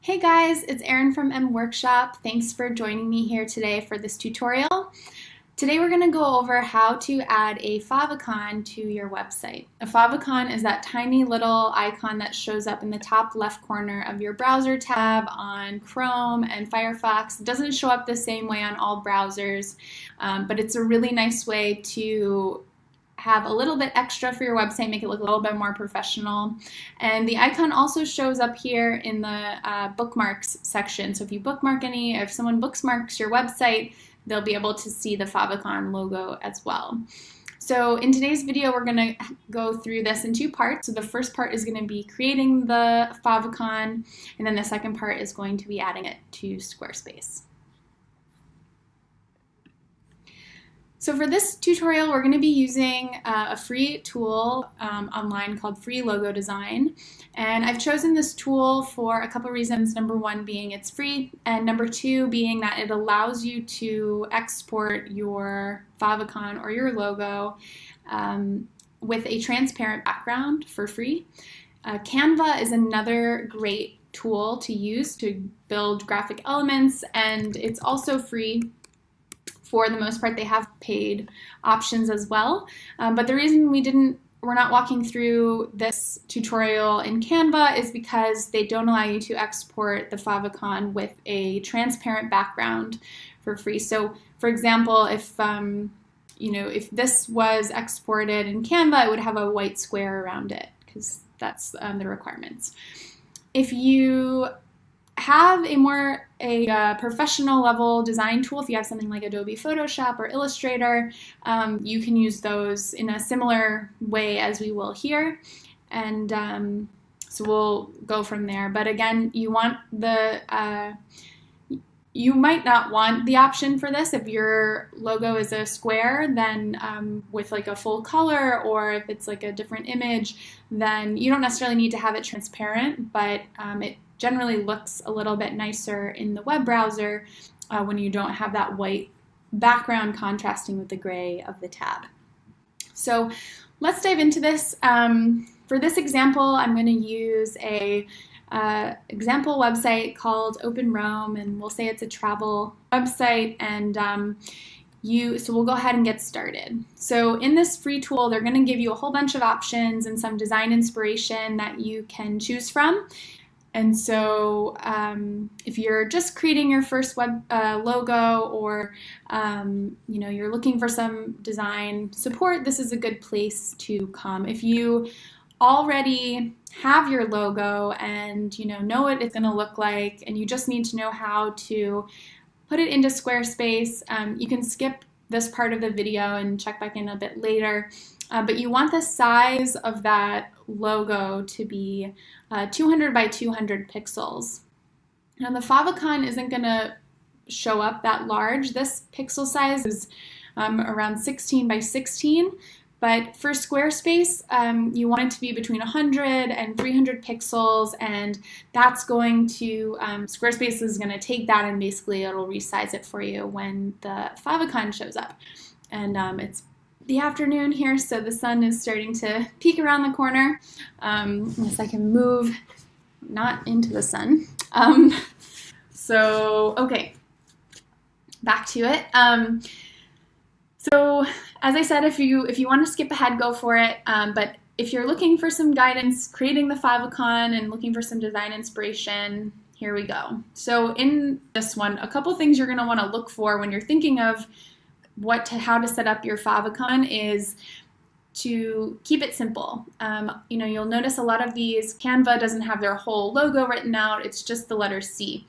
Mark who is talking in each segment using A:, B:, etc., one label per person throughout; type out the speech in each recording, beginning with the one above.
A: Hey guys, it's Erin from M Workshop. Thanks for joining me here today for this tutorial. Today we're going to go over how to add a favicon to your website. A favicon is that tiny little icon that shows up in the top left corner of your browser tab on Chrome and Firefox. It doesn't show up the same way on all browsers, but it's a really nice way to have a little bit extra for your website, make it look a little bit more professional. And the icon also shows up here in the bookmarks section. So if you bookmark if someone bookmarks your website, they'll be able to see the favicon logo as well. So in today's video, we're going to go through this in two parts. So the first part is going to be creating the favicon, and then the second part is going to be adding it to Squarespace. So for this tutorial, we're going to be using a free tool online called Free Logo Design. And I've chosen this tool for a couple reasons. Number one being it's free, and number two being that it allows you to export your favicon or your logo with a transparent background for free. Canva is another great tool to use to build graphic elements, and it's also free. For the most part, they have paid options as well. But the reason we're not walking through this tutorial in Canva is because they don't allow you to export the favicon with a transparent background for free. So, for example, if this was exported in Canva, it would have a white square around it because that's the requirements. If you have a professional level design tool, if you have something like Adobe Photoshop or Illustrator, you can use those in a similar way as we will here, and so we'll go from there. But again, you might not want the option for this. If your logo is a square, then with like a full color, or if it's like a different image, then you don't necessarily need to have it transparent, but it generally looks a little bit nicer in the web browser when you don't have that white background contrasting with the gray of the tab. So let's dive into this. For this example, I'm going to use a example website called Open Rome, and we'll say it's a travel website, and so we'll go ahead and get started. So in this free tool, they're going to give you a whole bunch of options and some design inspiration that you can choose from. And so if you're just creating your first web logo, or you're looking for some design support, this is a good place to come. If you already have your logo and know what it's going to look like, and you just need to know how to put it into Squarespace, you can skip this part of the video and check back in a bit later. But you want the size of that logo to be 200 by 200 pixels. Now the favicon isn't going to show up that large. This pixel size is around 16 by 16. But for Squarespace, you want it to be between 100 and 300 pixels, and that's going to, Squarespace is going to take that and basically it'll resize it for you when the favicon shows up. And it's the afternoon here, so the sun is starting to peek around the corner. Unless I can move not into the sun. Okay, back to it. So as I said, if you want to skip ahead, go for it. But if you're looking for some guidance creating the favicon and looking for some design inspiration, here we go. So in this one, a couple things you're going to want to look for when you're thinking of how to set up your favicon is to keep it simple. You'll notice a lot of these, Canva doesn't have their whole logo written out, it's just the letter C.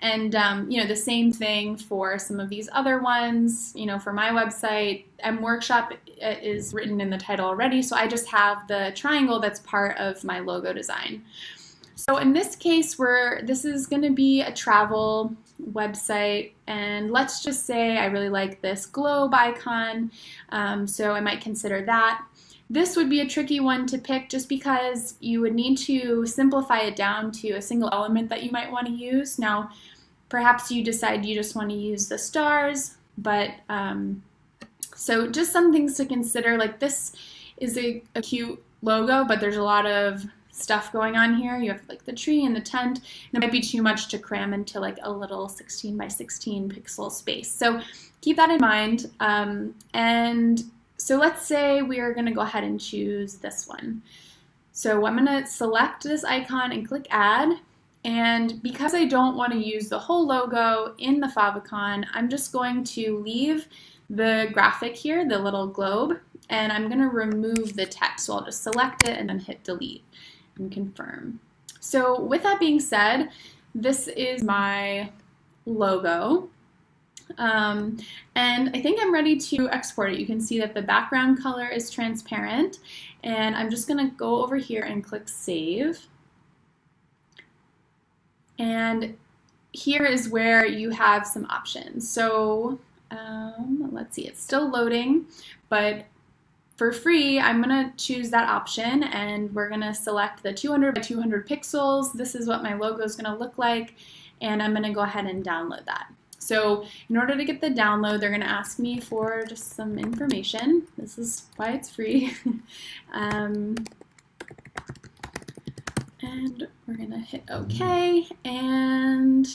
A: And the same thing for some of these other ones. For my website, M Workshop is written in the title already, so I just have the triangle that's part of my logo design. So in this case, this is going to be a travel website, and let's just say I really like this globe icon, so I might consider that. This would be a tricky one to pick just because you would need to simplify it down to a single element that you might want to use. Now, perhaps you decide you just want to use the stars, but so just some things to consider, like this is a cute logo, but there's a lot of stuff going on here. You have like the tree and the tent, and it might be too much to cram into like a little 16 by 16 pixel space. So keep that in mind. And so let's say we are going to go ahead and choose this one. So I'm going to select this icon and click add. And because I don't want to use the whole logo in the favicon, I'm just going to leave the graphic here, the little globe, and I'm going to remove the text. So I'll just select it and then hit delete and confirm. So with that being said, this is my logo. And I think I'm ready to export it. You can see that the background color is transparent, and I'm just going to go over here and click save. And here is where you have some options. So let's see, it's still loading, but for free, I'm going to choose that option, and we're going to select the 200 by 200 pixels. This is what my logo is going to look like, and I'm going to go ahead and download that. So in order to get the download, they're going to ask me for just some information. This is why it's free. And we're going to hit OK, and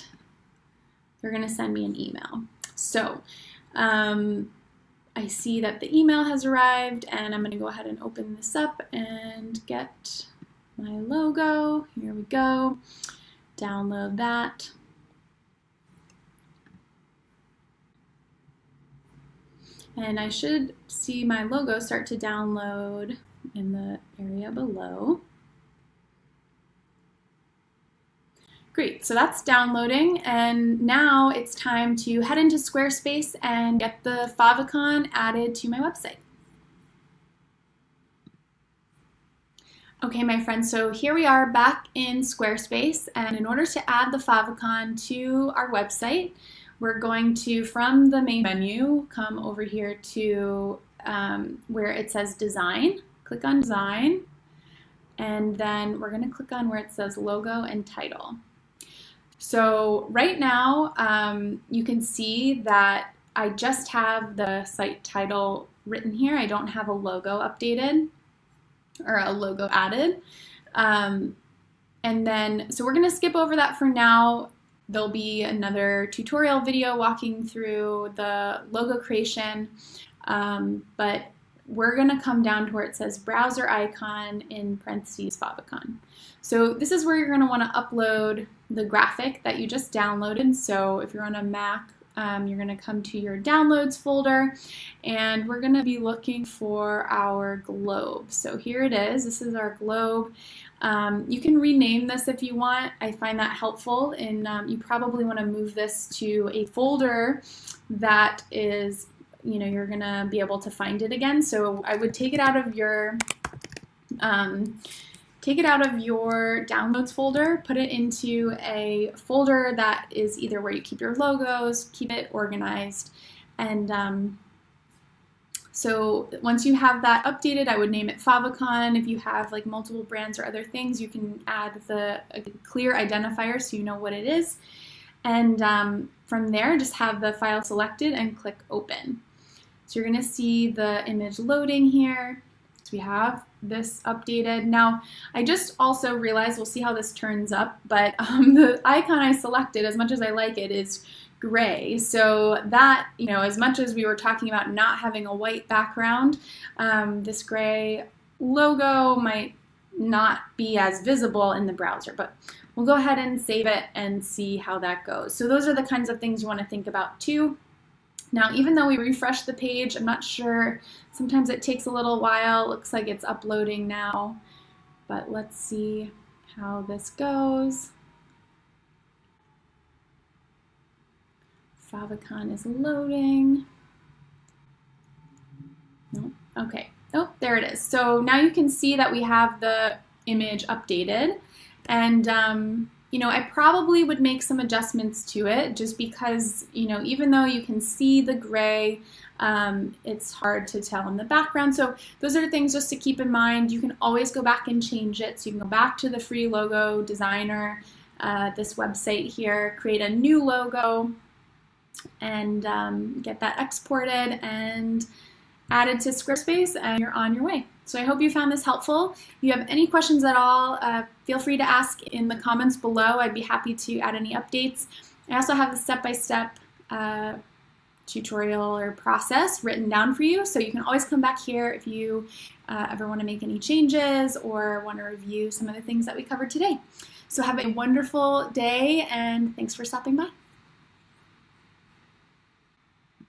A: they're going to send me an email. So I see that the email has arrived, and I'm going to go ahead and open this up and get my logo. Here we go. Download that. And I should see my logo start to download in the area below. Great, so that's downloading, and now it's time to head into Squarespace and get the favicon added to my website. Okay, my friends, so here we are back in Squarespace, and in order to add the favicon to our website, we're going to, from the main menu, come over here to where it says Design. Click on Design, and then we're going to click on where it says Logo and Title. So right now, you can see that I just have the site title written here. I don't have a logo updated or a logo added. And then, so we're going to skip over that for now. There'll be another tutorial video walking through the logo creation, but we're going to come down to where it says browser icon in parentheses favicon. So this is where you're going to want to upload the graphic that you just downloaded. So if you're on a Mac, you're going to come to your downloads folder, and we're going to be looking for our globe. So here it is. This is our globe. You can rename this if you want. I find that helpful, and you probably want to move this to a folder that is, you know, you're going to be able to find it again. So I would take it out of your downloads folder, put it into a folder that is either where you keep your logos, keep it organized, and so once you have that updated, I would name it favicon. If you have like multiple brands or other things, you can add a clear identifier so you know what it is, and from there just have the file selected and click open. So you're going to see the image loading here. So we have this updated. Now, I just also realized, we'll see how this turns up, but the icon I selected, as much as I like it, is gray. So that, you know, as much as we were talking about not having a white background, this gray logo might not be as visible in the browser, but we'll go ahead and save it and see how that goes. So those are the kinds of things you want to think about too. Now, even though we refresh the page, I'm not sure, sometimes it takes a little while. It looks like it's uploading now, but let's see how this goes. Favicon is loading. No, okay. Oh, there it is. So now you can see that we have the image updated, and you know, I probably would make some adjustments to it just because, you know, even though you can see the gray, it's hard to tell in the background. So those are things just to keep in mind. You can always go back and change it. So you can go back to the free logo designer, this website here, create a new logo, and get that exported and added to Squarespace, and you're on your way. So I hope you found this helpful. If you have any questions at all, feel free to ask in the comments below. I'd be happy to add any updates. I also have the step-by-step tutorial or process written down for you, so you can always come back here if you ever want to make any changes or want to review some of the things that we covered today. So have a wonderful day, and thanks for stopping by.